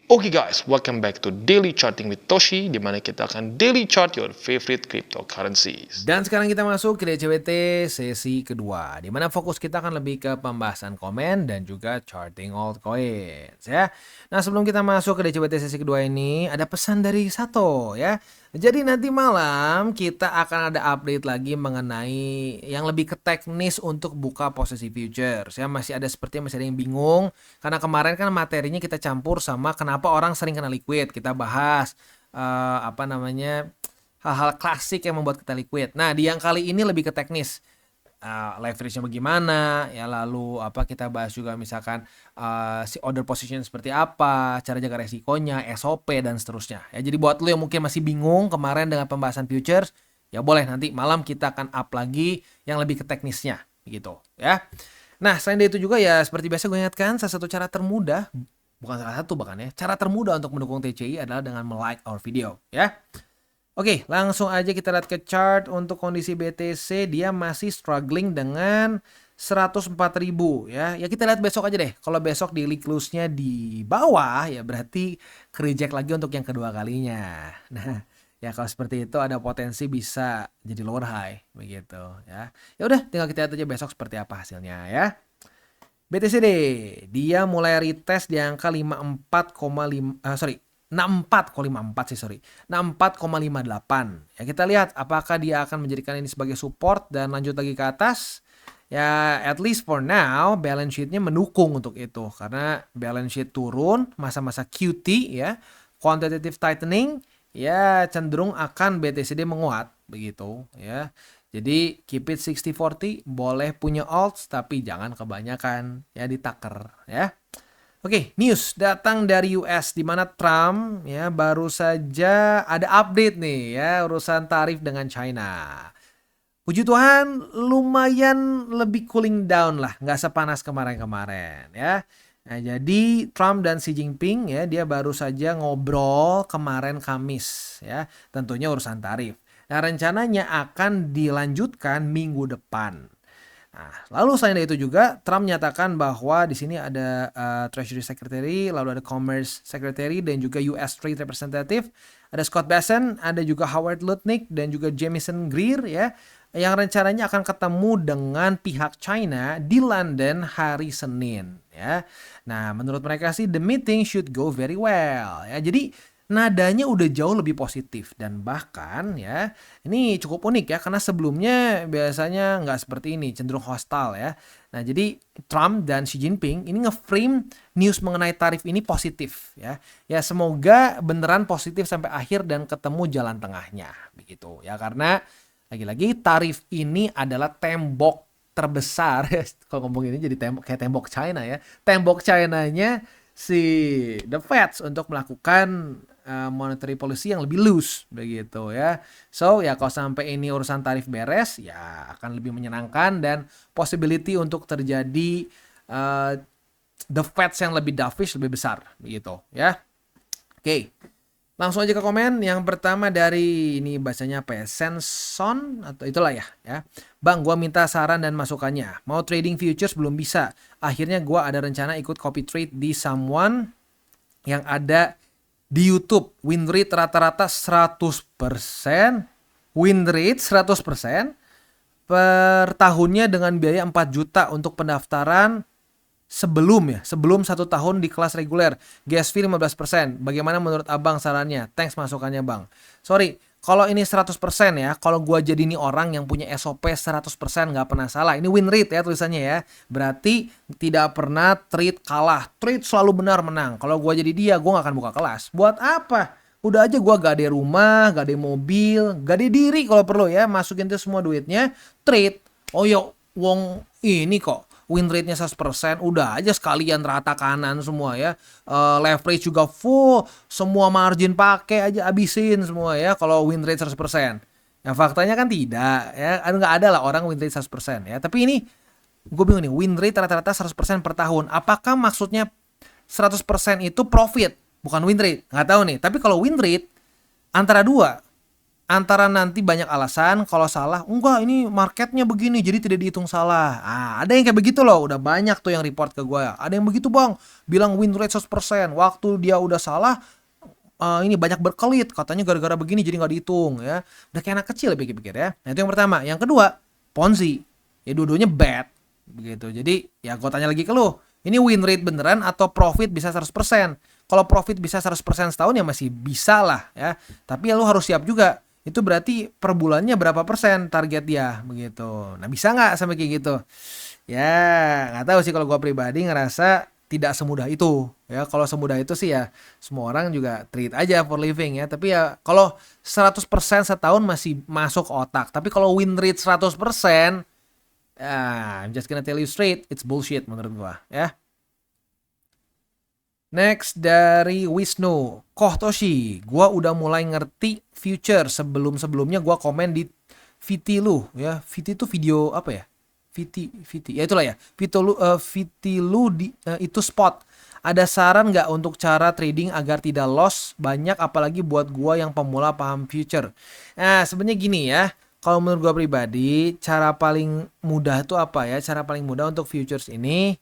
Oke guys, welcome back to Daily Charting with Toshi, di mana kita akan daily chart your favorite cryptocurrencies. Dan sekarang kita masuk ke DCWT sesi kedua, di mana fokus kita akan lebih ke pembahasan komen dan juga charting altcoins ya. Nah, sebelum kita masuk ke DCWT sesi kedua ini, ada pesan dari Sato ya. Jadi nanti malam kita akan ada update lagi mengenai yang lebih ke teknis untuk buka posisi futures ya. Masih ada yang bingung karena kemarin kan materinya kita campur sama kenapa orang sering kena liquid. Kita bahas hal-hal klasik yang membuat kita liquid. Nah, di yang kali ini lebih ke teknis. Leverage-nya bagaimana, ya lalu kita bahas juga misalkan si order position seperti apa, cara jaga resikonya, SOP dan seterusnya. Ya, jadi buat lo yang mungkin masih bingung kemarin dengan pembahasan futures, ya boleh nanti malam kita akan up lagi yang lebih ke teknisnya gitu ya. Nah, selain dari itu juga ya seperti biasa gue ingatkan salah satu cara termudah, bukan salah satu bahkan ya, cara termudah untuk mendukung TCI adalah dengan like our video ya. Oke, langsung aja kita lihat ke chart untuk kondisi BTC. Dia masih struggling dengan 104.000 ya. Ya kita lihat besok aja deh. Kalau besok daily close-nya di bawah ya berarti reject lagi untuk yang kedua kalinya. Nah, ya kalau seperti itu ada potensi bisa jadi lower high begitu ya. Ya udah tinggal kita lihat aja besok seperti apa hasilnya ya. BTCD dia mulai retest di angka 64,58. Ya kita lihat apakah dia akan menjadikan ini sebagai support dan lanjut lagi ke atas. Ya at least for now balance sheet-nya mendukung untuk itu karena balance sheet turun masa-masa QT ya, quantitative tightening ya cenderung akan BTCD menguat begitu ya. Jadi keep it 60-40, boleh punya alts tapi jangan kebanyakan ya ditaker ya. Oke, news datang dari US di mana Trump ya baru saja ada update nih ya urusan tarif dengan China. Puji Tuhan lumayan lebih cooling down lah, nggak sepanas kemarin-kemarin ya. Nah, jadi Trump dan Xi Jinping ya dia baru saja ngobrol kemarin Kamis ya, tentunya urusan tarif. Nah, rencananya akan dilanjutkan minggu depan. Nah, lalu selain dari itu juga Trump menyatakan bahwa di sini ada Treasury Secretary, lalu ada Commerce Secretary dan juga US Trade Representative, ada Scott Bessent, ada juga Howard Lutnick dan juga Jamieson Greer ya, yang rencananya akan ketemu dengan pihak China di London hari Senin ya. Nah, menurut mereka sih the meeting should go very well ya. Jadi nadanya udah jauh lebih positif dan bahkan ya ini cukup unik ya karena sebelumnya biasanya nggak seperti ini, cenderung hostile ya. Nah, jadi Trump dan Xi Jinping ini nge-frame news mengenai tarif ini positif ya. Ya semoga beneran positif sampai akhir dan ketemu jalan tengahnya begitu ya, karena lagi-lagi tarif ini adalah tembok terbesar kalau ngomong ini jadi kayak tembok China ya. Tembok China-nya si the Feds untuk melakukan monetary policy yang lebih loose begitu ya. So ya kalau sampai ini urusan tarif beres ya akan lebih menyenangkan dan possibility untuk terjadi the Feds yang lebih dovish lebih besar begitu ya. Oke. Langsung aja ke komen. Yang pertama dari ini bacanya apa ya? Senson atau itulah ya. Bang, gua minta saran dan masukannya. Mau trading futures belum bisa. Akhirnya gua ada rencana ikut copy trade di someone yang ada di YouTube. Win rate rata-rata 100%. Win rate 100% per tahunnya dengan biaya 4 juta untuk pendaftaran sebelum 1 tahun di kelas reguler. Gas fee 15%. Bagaimana menurut abang sarannya? Thanks masukannya bang. Sorry, kalau ini 100% ya, kalau gua jadi ini orang yang punya SOP 100% nggak pernah salah. Ini win rate ya tulisannya ya. Berarti tidak pernah trade kalah. Trade selalu benar menang. Kalau gua jadi dia, gua nggak akan buka kelas. Buat apa? Udah aja gua gak ada rumah, gak ada mobil, gak ada diri kalau perlu ya. Masukin tuh semua duitnya, trade. Oh yo, wong ini kok win rate-nya 100%, udah aja sekalian rata kanan semua ya. Leverage juga full, semua margin pakai aja abisin semua ya kalau win rate 100%. Ya faktanya kan tidak ya, nggak ada lah orang win rate 100% ya. Tapi ini gue bingung nih, win rate rata-rata 100% per tahun. Apakah maksudnya 100% itu profit, bukan win rate? Nggak tahu nih. Tapi kalau win rate antara dua, antara nanti banyak alasan, kalau salah, enggak ini marketnya begini jadi tidak dihitung salah. Ada yang kayak begitu loh, udah banyak tuh yang report ke gue. Ada yang begitu bang, bilang win rate 100%, waktu dia udah salah, ini banyak berkelit, katanya gara-gara begini jadi nggak dihitung ya. Udah kayak anak kecil pikir-pikir ya. Nah itu yang pertama. Yang kedua, Ponzi. Ya dua-duanya bad. Begitu. Jadi ya gue tanya lagi ke lu, ini win rate beneran atau profit bisa 100%? Kalau profit bisa 100% setahun ya masih bisa lah ya. Tapi ya lu harus siap juga. Itu berarti per bulannya berapa persen target dia begitu. Nah bisa nggak sampai kayak gitu? Ya nggak tahu sih, kalau gue pribadi ngerasa tidak semudah itu ya. Kalau semudah itu sih ya semua orang juga treat aja for living ya. Tapi ya kalau 100% setahun masih masuk otak. Tapi kalau win rate 100%, I'm just gonna tell you straight, it's bullshit menurut gua ya. Next dari Wisnu, Kohtoshi, gua udah mulai ngerti future. Sebelumnya gua komen di VT lu ya. VT itu video apa ya? VT ya itulah ya. VT lu itu spot. Ada saran nggak untuk cara trading agar tidak loss banyak, apalagi buat gua yang pemula paham future? Nah sebenarnya gini ya. Kalau menurut gua pribadi, cara paling mudah itu apa ya? Cara paling mudah untuk futures ini,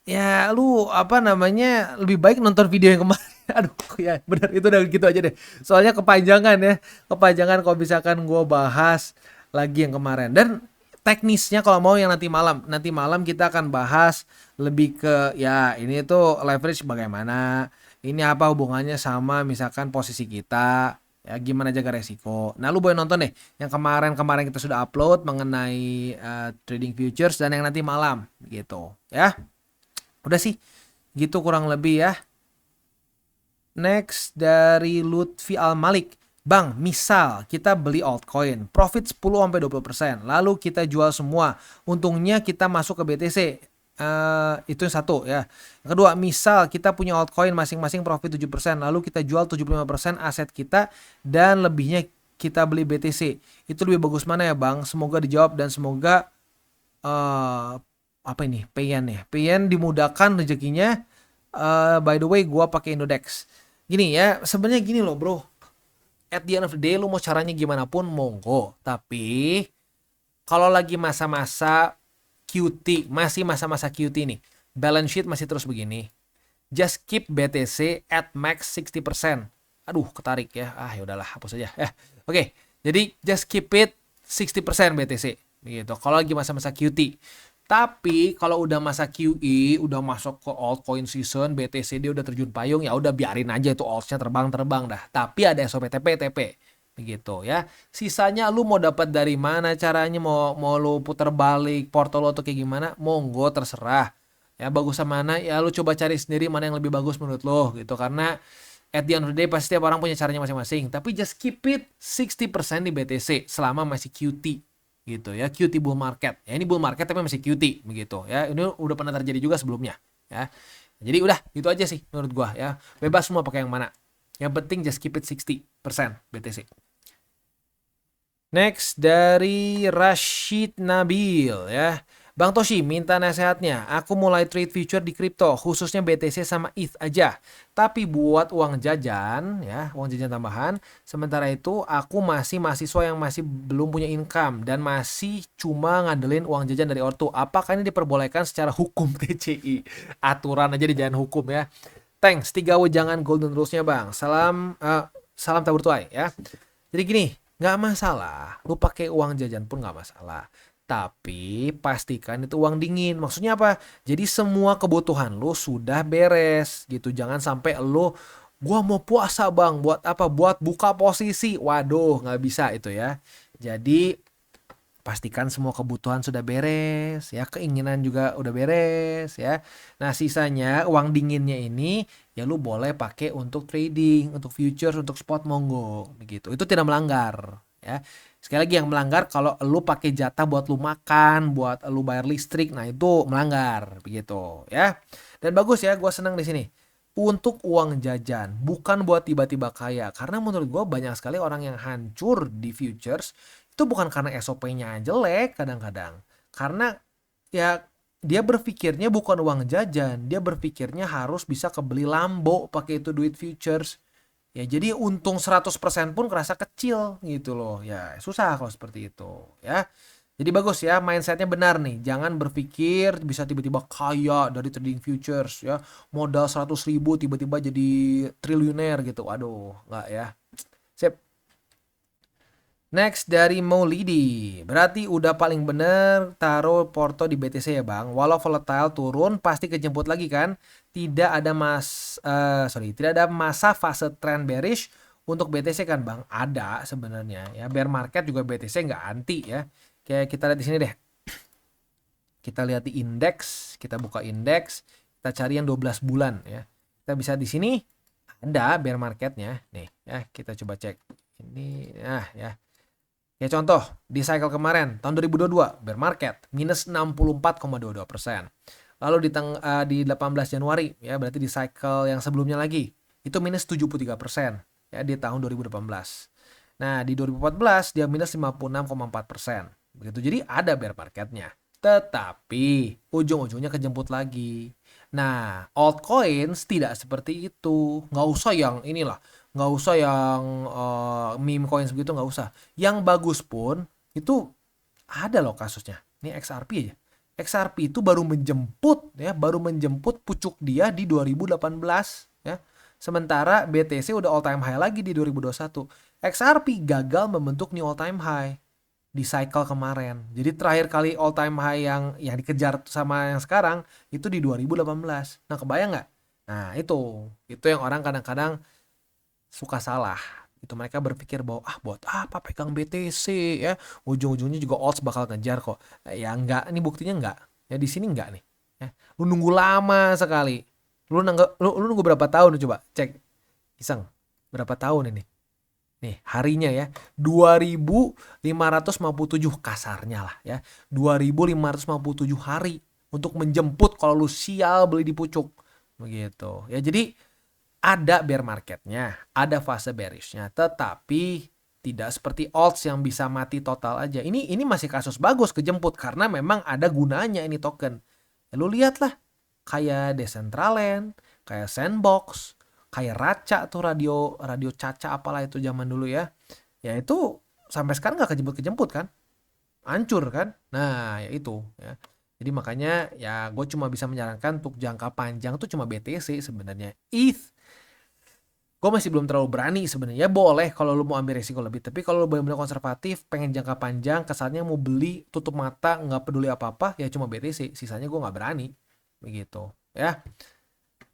ya lu apa namanya, lebih baik nonton video yang kemarin. Aduh ya benar, itu udah gitu aja deh. Soalnya kepanjangan ya. Kepanjangan kalau misalkan gue bahas lagi yang kemarin. Dan teknisnya kalau mau yang nanti malam. Nanti malam kita akan bahas lebih ke ya ini tuh leverage bagaimana. Ini apa hubungannya sama misalkan posisi kita. Ya gimana jaga resiko. Nah lu boleh nonton deh yang kemarin kita sudah upload mengenai trading futures, dan yang nanti malam gitu ya. Udah sih, gitu kurang lebih ya. Next dari Lutfi Al-Malik. Bang, misal kita beli altcoin, profit 10-20%, lalu kita jual semua. Untungnya kita masuk ke BTC. Itu yang satu ya. Yang kedua, misal kita punya altcoin masing-masing profit 7%, lalu kita jual 75% aset kita dan lebihnya kita beli BTC. Itu lebih bagus mana ya bang? Semoga dijawab dan semoga apa ini? PN ya. PN dimudahkan rezekinya. By the way, gua pakai Indodex. Gini ya, sebenarnya gini loh, bro. At the end of the day, lu mau caranya gimana pun monggo. Tapi kalau lagi masa-masa QT, masih masa-masa QT nih, balance sheet masih terus begini, just keep BTC at max 60%. Aduh, ketarik ya. Ya udahlah, hapus aja. Oke. Jadi just keep it 60% BTC. Begitu. Kalau lagi masa-masa QT. Tapi kalau udah masa QE, udah masuk ke altcoin season, BTC dia udah terjun payung, ya udah biarin aja itu altsnya terbang-terbang dah. Tapi ada SOP TP begitu ya. Sisanya lu mau dapat dari mana caranya, mau lu putar balik porto lo atau kayak gimana, monggo terserah. Ya bagusnya mana, ya lu coba cari sendiri mana yang lebih bagus menurut lo gitu. Karena at the end of the day pasti setiap orang punya caranya masing-masing. Tapi just keep it 60% di BTC selama masih QT. Gitu ya, QT bull market. Ya ini bull market tapi masih QT begitu ya. Ini udah pernah terjadi juga sebelumnya ya. Jadi udah gitu aja sih menurut gua ya. Bebas semua pakai yang mana. Yang penting just keep it 60% BTC. Next dari Rashid Nabil ya. Bang Toshi minta nasihatnya. Aku mulai trade future di kripto, khususnya BTC sama ETH aja. Tapi buat uang jajan ya, uang jajan tambahan. Sementara itu aku masih mahasiswa yang masih belum punya income dan masih cuma ngandelin uang jajan dari ortu. Apakah ini diperbolehkan secara hukum TCI? Aturan aja di jalan hukum ya. Thanks, 3 wejangan golden rules-nya bang. Salam tabur tuai ya. Jadi gini, nggak masalah. Lu pakai uang jajan pun nggak masalah. Tapi pastikan itu uang dingin. Maksudnya apa? Jadi semua kebutuhan lu sudah beres gitu. Jangan sampai lu, gua mau puasa bang, buat apa? Buat buka posisi. Waduh, nggak bisa itu ya. Jadi pastikan semua kebutuhan sudah beres ya, keinginan juga udah beres ya. Nah sisanya uang dinginnya ini ya lu boleh pakai untuk trading, untuk futures, untuk spot monggo begitu. Itu tidak melanggar ya. Sekali lagi yang melanggar kalau lu pakai jatah buat lu makan, buat lu bayar listrik, nah itu melanggar begitu ya. Dan bagus ya, gue senang di sini. Untuk uang jajan, bukan buat tiba-tiba kaya. Karena menurut gue banyak sekali orang yang hancur di futures itu bukan karena SOP-nya jelek kadang-kadang. Karena ya dia berpikirnya bukan uang jajan, dia berpikirnya harus bisa kebeli Lambo pakai itu duit futures. Ya jadi untung 100% pun kerasa kecil gitu loh. Ya susah kalau seperti itu ya. Jadi bagus ya, mindsetnya benar nih. Jangan berpikir bisa tiba-tiba kaya dari trading futures ya. Modal 100.000 tiba-tiba jadi triliuner gitu. Waduh, nggak ya. Sip. Next dari Maulidi. Berarti udah paling bener taruh Porto di BTC ya bang. Walau volatile turun pasti kejemput lagi kan. Tidak ada masa fase trend bearish untuk BTC kan bang. Ada sebenarnya ya. Bear market juga BTC nggak anti ya. Kayak kita lihat di sini deh. Kita lihat di indeks, kita buka indeks, kita cari yang 12 bulan ya. Kita bisa di sini ada bear marketnya nih ya. Kita coba cek ini ya. Ya contoh, di cycle kemarin, tahun 2022, bear market, minus 64,22%. Lalu di 18 Januari, ya berarti di cycle yang sebelumnya lagi, itu minus 73%, ya di tahun 2018. Nah, di 2014, dia minus 56,4%. Begitu, jadi ada bear marketnya. Tetapi, ujung-ujungnya kejemput lagi. Nah, altcoins tidak seperti itu. Nggak usah yang inilah, nggak usah yang meme coins begitu, nggak usah. Yang bagus pun itu ada loh kasusnya. Ini XRP aja. XRP itu baru menjemput pucuk dia di 2018 ya. Sementara BTC udah all time high lagi di 2021. XRP gagal membentuk new all time high di cycle kemarin. Jadi terakhir kali all time high yang dikejar sama yang sekarang itu di 2018. Nah, kebayang nggak? Nah, itu yang orang kadang-kadang suka salah. Itu mereka berpikir bahwa buat apa pegang BTC ya, ujung-ujungnya juga odds bakal ngejar kok. Ya enggak, ini buktinya enggak. Ya di sini enggak nih. Ya, lu nunggu lama sekali. Lu nunggu berapa tahun coba cek iseng. Berapa tahun ini? Nih, harinya ya. 2557 kasarnya lah ya. 2557 hari untuk menjemput kalau lu sial beli di pucuk. Begitu. Ya jadi ada bear marketnya, ada fase bearishnya, tetapi tidak seperti alts yang bisa mati total aja. Ini masih kasus bagus kejemput karena memang ada gunanya ini token. Lu lihatlah kayak Decentraland, kayak Sandbox, kayak Raca tuh radio Caca apalah itu zaman dulu ya. Ya itu sampai sekarang nggak kejemput-kejemput kan? Hancur kan? Nah, ya itu ya. Jadi makanya ya gue cuma bisa menyarankan untuk jangka panjang tuh cuma BTC sebenarnya. Gue masih belum terlalu berani sebenarnya. Ya boleh kalau lu mau ambil resiko lebih, tapi kalau lu benar-benar konservatif, pengen jangka panjang, kesannya mau beli tutup mata, nggak peduli apa-apa, ya cuma BTC. Sisanya gue nggak berani, begitu. Ya,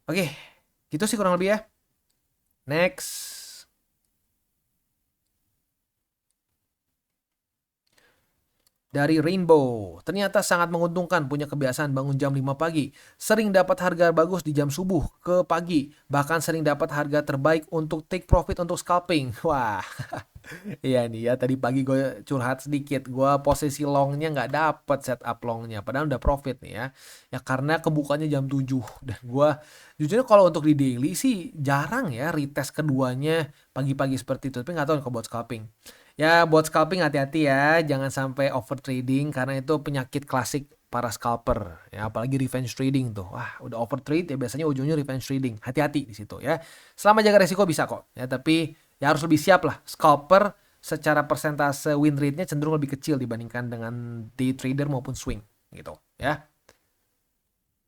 oke, gitu sih kurang lebih ya. Next. Dari Rainbow, ternyata sangat menguntungkan punya kebiasaan bangun jam 5 pagi. Sering dapat harga bagus di jam subuh ke pagi. Bahkan sering dapat harga terbaik untuk take profit untuk scalping. Wah, iya nih ya, tadi pagi gue curhat sedikit. Gue posisi longnya nggak dapet setup longnya. Padahal udah profit nih ya. Ya karena kebukanya jam 7. Dan gue jujurnya kalau untuk di daily sih jarang ya retest keduanya pagi-pagi seperti itu. Tapi nggak tahu kalau buat scalping. Ya buat scalping hati-hati ya, jangan sampai over trading karena itu penyakit klasik para scalper ya, apalagi revenge trading tuh. Wah, udah over trade ya biasanya ujungnya revenge trading. Hati-hati di situ ya. Selama jaga resiko bisa kok ya, tapi ya harus lebih siap lah. Scalper secara persentase win rate-nya cenderung lebih kecil dibandingkan dengan day trader maupun swing gitu ya.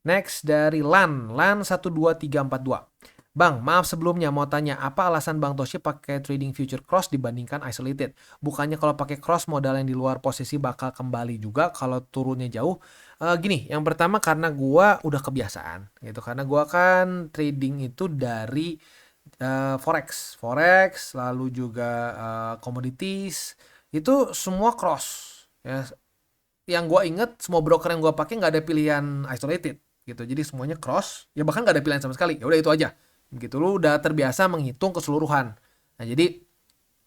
Next dari LAN 12342. Bang, maaf sebelumnya mau tanya, apa alasan Bang Toshi pakai trading future cross dibandingkan isolated? Bukannya kalau pakai cross modal yang di luar posisi bakal kembali juga kalau turunnya jauh? Gini, yang pertama karena gua udah kebiasaan gitu. Karena gua kan trading itu dari forex, lalu juga commodities, itu semua cross. Ya, yang gua inget semua broker yang gua pakai nggak ada pilihan isolated gitu. Jadi semuanya cross, ya bahkan nggak ada pilihan sama sekali. Ya udah itu aja. Begitu lu udah terbiasa menghitung keseluruhan. Nah, jadi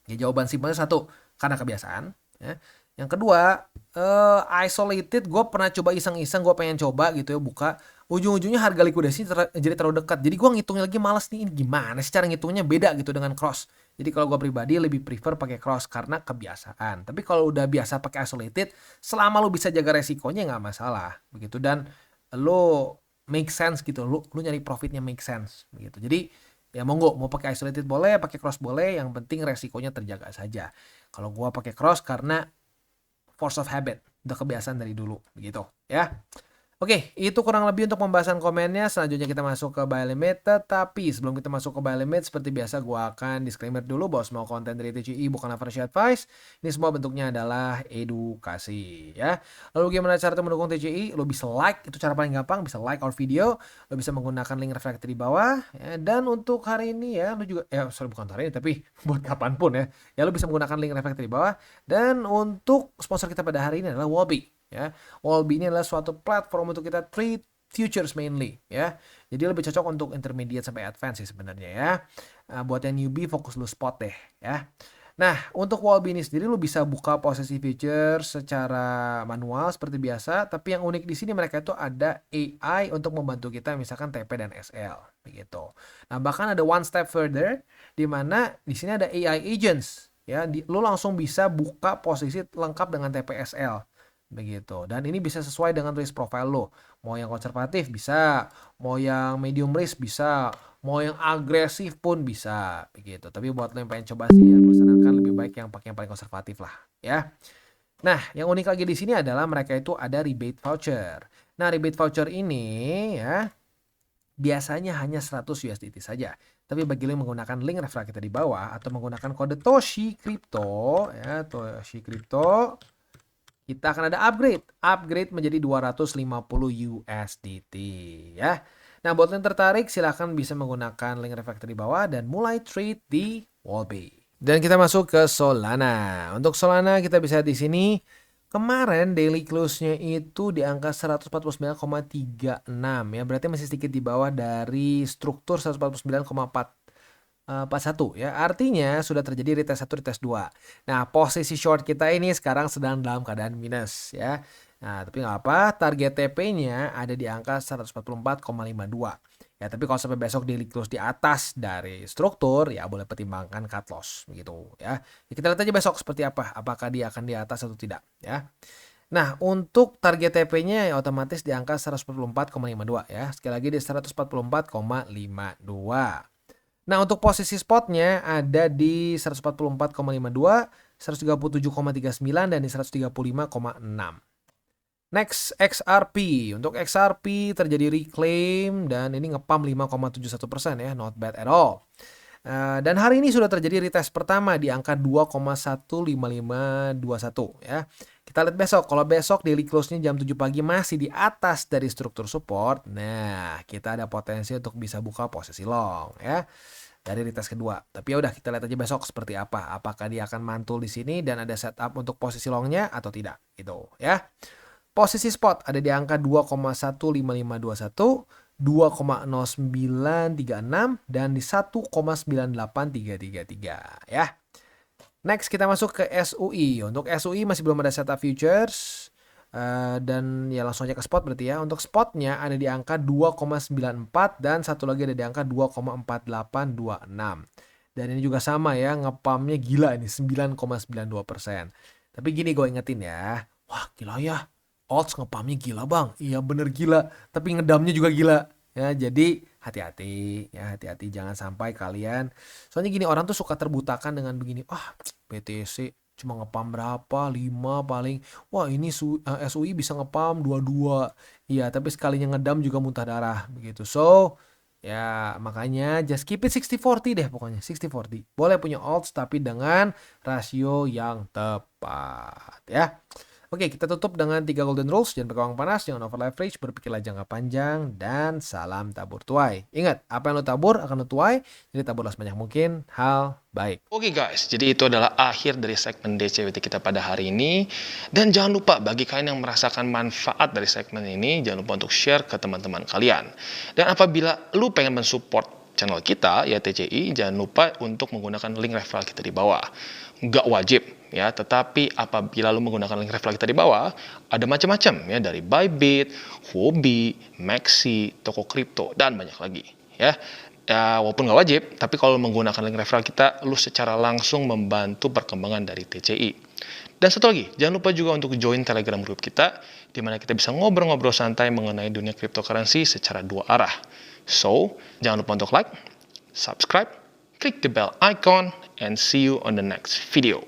ya jawaban simpelnya satu, karena kebiasaan ya. Yang kedua, isolated gue pernah coba iseng-iseng, gue pengen coba gitu ya buka. Ujung-ujungnya harga likuidasi jadi terlalu dekat. Jadi gue ngitungnya lagi males nih, ini gimana sih cara ngitungnya beda gitu dengan cross. Jadi kalau gue pribadi lebih prefer pakai cross karena kebiasaan. Tapi kalau udah biasa pakai isolated, selama lu bisa jaga resikonya nggak masalah begitu, dan lo make sense gitu, lu nyari profitnya make sense begitu. Jadi Ya monggo, mau pakai isolated boleh, pakai cross boleh, yang penting resikonya terjaga saja. Kalau gua pakai cross karena force of habit, udah kebiasaan dari dulu, begitu ya. Oke, itu kurang lebih untuk pembahasan komennya. Selanjutnya kita masuk ke buy limit. Tetapi sebelum kita masuk ke buy limit, seperti biasa gue akan disclaimer dulu bahwa semua konten dari TCI bukanlah financial advice. Ini semua bentuknya adalah edukasi ya. Lalu gimana cara mendukung TCI? Lo bisa like, itu cara paling gampang. Bisa like our video. Lo bisa menggunakan link reflektor di bawah. Ya. Dan untuk hari ini ya, lo juga, bukan hari ini, tapi buat kapanpun ya. Ya lo bisa menggunakan link reflektor di bawah. Dan untuk sponsor kita pada hari ini adalah Wobby. Ya, Wallby ini adalah suatu platform untuk kita trade futures mainly ya. Jadi lebih cocok untuk intermediate sampai advance sih sebenarnya ya. Buat yang newbie fokus lu spot deh ya. Nah, untuk Wallby ini sendiri lu bisa buka posisi futures secara manual seperti biasa, tapi yang unik di sini mereka itu ada AI untuk membantu kita misalkan TP dan SL begitu. Nah, bahkan ada one step further di mana di sini ada AI agents ya. Lu langsung bisa buka posisi lengkap dengan TPSL. Begitu. Dan ini bisa sesuai dengan risk profile lo. Mau yang konservatif bisa, mau yang medium risk bisa, mau yang agresif pun bisa, begitu. Tapi buat lo yang pengen coba sih ya, gue sarankan lebih baik yang pakai yang paling konservatif lah, ya. Nah, yang unik lagi di sini adalah mereka itu ada rebate voucher. Nah, rebate voucher ini ya biasanya hanya 100 USDT saja. Tapi bagi lo yang menggunakan link referral kita di bawah atau menggunakan kode Toshi Crypto ya, Toshi Crypto, kita akan ada upgrade menjadi 250 USDT ya. Nah, buat yang tertarik silahkan bisa menggunakan link reflektor di bawah dan mulai trade di Wallby. Dan kita masuk ke Solana. Untuk Solana kita bisa di sini kemarin daily close-nya itu di angka 149,36 ya. Berarti masih sedikit di bawah dari struktur 149,41 ya. Artinya sudah terjadi retest 1, retest 2. Nah, posisi short kita ini sekarang sedang dalam keadaan minus ya. Nah, tapi nggak apa, target TP-nya ada di angka 144,52. Ya, tapi kalau sampai besok daily close di atas dari struktur, ya boleh pertimbangkan cut loss gitu ya. Ya kita lihat aja besok seperti apa, apakah dia akan di atas atau tidak ya. Nah, untuk target TP-nya ya otomatis di angka 144,52 ya. Sekali lagi di 144,52. Nah, untuk posisi spotnya ada di 144,52, 137,39, dan di 135,6. Next, XRP. Untuk XRP terjadi reclaim dan ini ngepump 5,71% ya, not bad at all. Dan hari ini sudah terjadi retest pertama di angka 2,15521 ya. Kita lihat besok. Kalau besok daily close-nya jam 7 pagi masih di atas dari struktur support, nah kita ada potensi untuk bisa buka posisi long ya dari retest kedua. Tapi ya udah kita lihat aja besok seperti apa. Apakah dia akan mantul di sini dan ada setup untuk posisi longnya atau tidak gitu ya. Posisi spot ada di angka 2,15521, 2,0936 dan di 1,98333 ya. Next kita masuk ke SUI. Untuk SUI masih belum ada setup futures. Dan ya langsung aja ke spot berarti ya. Untuk spotnya ada di angka 2,94 dan satu lagi ada di angka 2,4826. Dan ini juga sama ya, ngepumpnya gila ini 9,92%. Tapi gini gue ingetin ya. Wah gila ya, odds ngepumpnya gila bang. Iya bener gila, tapi ngedamnya juga gila. Ya jadi hati-hati ya, hati-hati jangan sampai kalian. Soalnya gini, orang tuh suka terbutakan dengan begini. BTC cuma ngepam berapa? 5 paling. Wah ini SUI bisa ngepam 22. Iya tapi sekalinya ngedam juga muntah darah begitu. So ya makanya just keep it 60-40 deh pokoknya. 60-40. Boleh punya odds tapi dengan rasio yang tepat ya. Oke, kita tutup dengan 3 golden rules. Jangan pakai uang panas, jangan over leverage, berpikirlah jangka panjang, dan salam tabur tuai. Ingat, apa yang lo tabur akan lo tuai, jadi taburlah sebanyak mungkin hal baik. Oke guys, jadi itu adalah akhir dari segmen DCWT kita pada hari ini. Dan jangan lupa bagi kalian yang merasakan manfaat dari segmen ini, jangan lupa untuk share ke teman-teman kalian. Dan apabila lu pengen mensupport channel kita, ya TCI, jangan lupa untuk menggunakan link referral kita di bawah. Nggak wajib ya, tetapi apabila lu menggunakan link referral kita di bawah, ada macam-macam ya, dari Bybit, Huobi, Maxi, toko kripto, dan banyak lagi ya. Ya, walaupun nggak wajib, tapi kalau menggunakan link referral kita, lu secara langsung membantu perkembangan dari TCI. Dan satu lagi, jangan lupa juga untuk join Telegram group kita, di mana kita bisa ngobrol-ngobrol santai mengenai dunia cryptocurrency secara dua arah. So, jangan lupa untuk like, subscribe, click the bell icon, and see you on the next video.